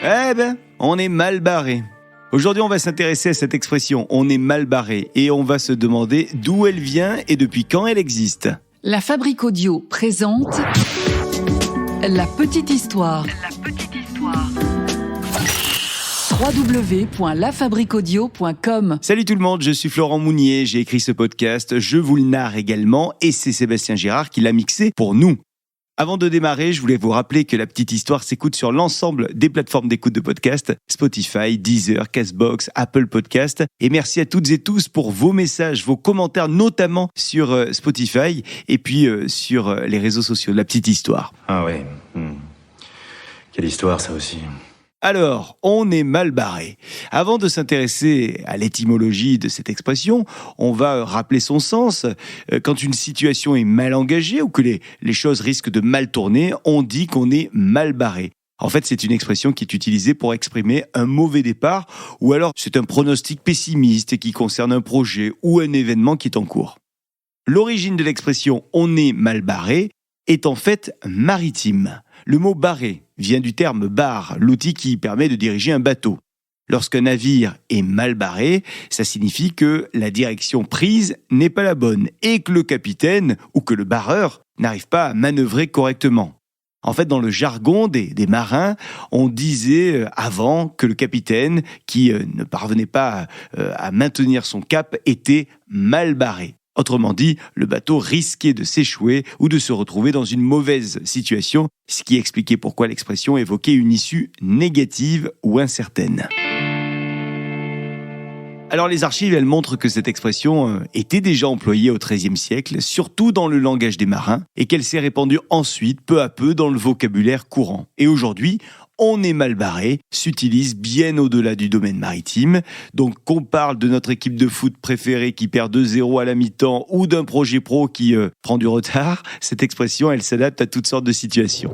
Eh ben, on est mal barré. Aujourd'hui, on va s'intéresser à cette expression « on est mal barré » et on va se demander d'où elle vient et depuis quand elle existe. La Fabrique Audio présente La Petite Histoire. www.lafabriqueaudio.com. Salut tout le monde, je suis Florent Mounier, j'ai écrit ce podcast, je vous le narre également et c'est Sébastien Girard qui l'a mixé pour nous. Avant de démarrer, je voulais vous rappeler que La Petite Histoire s'écoute sur l'ensemble des plateformes d'écoute de podcast, Spotify, Deezer, Castbox, Apple Podcast. Et merci à toutes et tous pour vos messages, vos commentaires, notamment sur Spotify et puis sur les réseaux sociaux de La Petite Histoire. Ah ouais, quelle histoire ça aussi. Alors, on est mal barré. Avant de s'intéresser à l'étymologie de cette expression, on va rappeler son sens. Quand une situation est mal engagée ou que les choses risquent de mal tourner, on dit qu'on est mal barré. En fait, c'est une expression qui est utilisée pour exprimer un mauvais départ ou alors c'est un pronostic pessimiste qui concerne un projet ou un événement qui est en cours. L'origine de l'expression « on est mal barré » est en fait maritime. Le mot « barré » vient du terme « barre », l'outil qui permet de diriger un bateau. Lorsqu'un navire est mal barré, ça signifie que la direction prise n'est pas la bonne et que le capitaine ou que le barreur n'arrive pas à manœuvrer correctement. En fait, dans le jargon des marins, on disait avant que le capitaine, qui ne parvenait pas à maintenir son cap, était mal barré. Autrement dit, le bateau risquait de s'échouer ou de se retrouver dans une mauvaise situation, ce qui expliquait pourquoi l'expression évoquait une issue négative ou incertaine. Alors les archives, elles montrent que cette expression était déjà employée au XIIIe siècle, surtout dans le langage des marins, et qu'elle s'est répandue ensuite, peu à peu, dans le vocabulaire courant. Et aujourd'hui, on est mal barré s'utilise bien au-delà du domaine maritime. Donc qu'on parle de notre équipe de foot préférée qui perd 2-0 à la mi-temps ou d'un projet pro qui prend du retard, cette expression, elle s'adapte à toutes sortes de situations.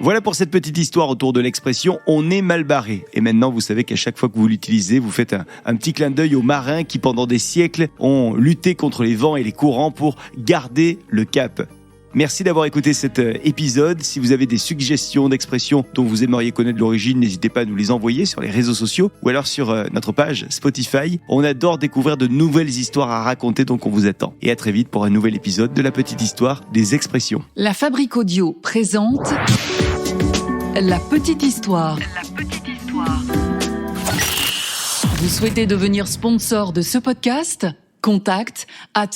Voilà pour cette petite histoire autour de l'expression « on est mal barré ». Et maintenant, vous savez qu'à chaque fois que vous l'utilisez, vous faites un petit clin d'œil aux marins qui, pendant des siècles, ont lutté contre les vents et les courants pour garder le cap. Merci d'avoir écouté cet épisode. Si vous avez des suggestions d'expressions dont vous aimeriez connaître l'origine, n'hésitez pas à nous les envoyer sur les réseaux sociaux ou alors sur notre page Spotify. On adore découvrir de nouvelles histoires à raconter, donc on vous attend. Et à très vite pour un nouvel épisode de La Petite Histoire des expressions. La Fabrique Audio présente La Petite Histoire. Vous souhaitez devenir sponsor de ce podcast ? Contact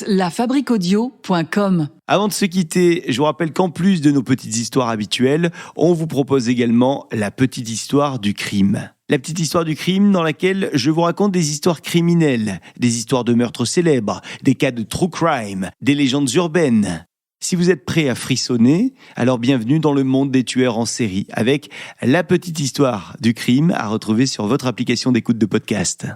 @lafabriqueaudio.com. Avant de se quitter, je vous rappelle qu'en plus de nos petites histoires habituelles, on vous propose également la petite histoire du crime. La petite histoire du crime dans laquelle je vous raconte des histoires criminelles, des histoires de meurtres célèbres, des cas de true crime, des légendes urbaines. Si vous êtes prêt à frissonner, alors bienvenue dans le monde des tueurs en série avec la petite histoire du crime à retrouver sur votre application d'écoute de podcast.